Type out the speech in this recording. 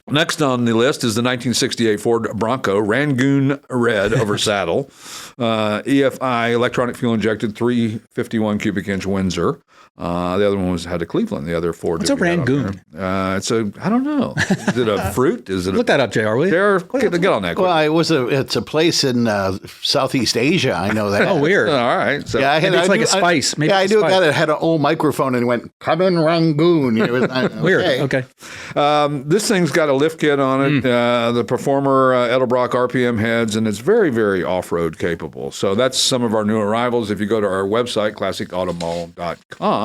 Next on the list is the 1968 Ford Bronco, Rangoon Red over saddle, EFI, electronic fuel injected, 351 cubic inch Windsor. The other one had a Cleveland. The other Ford. What's a Rangoon? It's a, I don't know. Is it a fruit? Is it? Look that up, JR, will you? Get on that. Quick. Well, it's a place in Southeast Asia. I know that. Oh, weird. All right. So, Yeah, Maybe it's like a spice. Maybe I it's a knew a spice. guy that had an old microphone and went, "Come in, Rangoon." It was, Weird. Okay. this thing's got a lift kit on it, the Performer Edelbrock RPM heads, and it's very, very off-road capable. So that's some of our new arrivals. If you go to our website, classicautomall.com.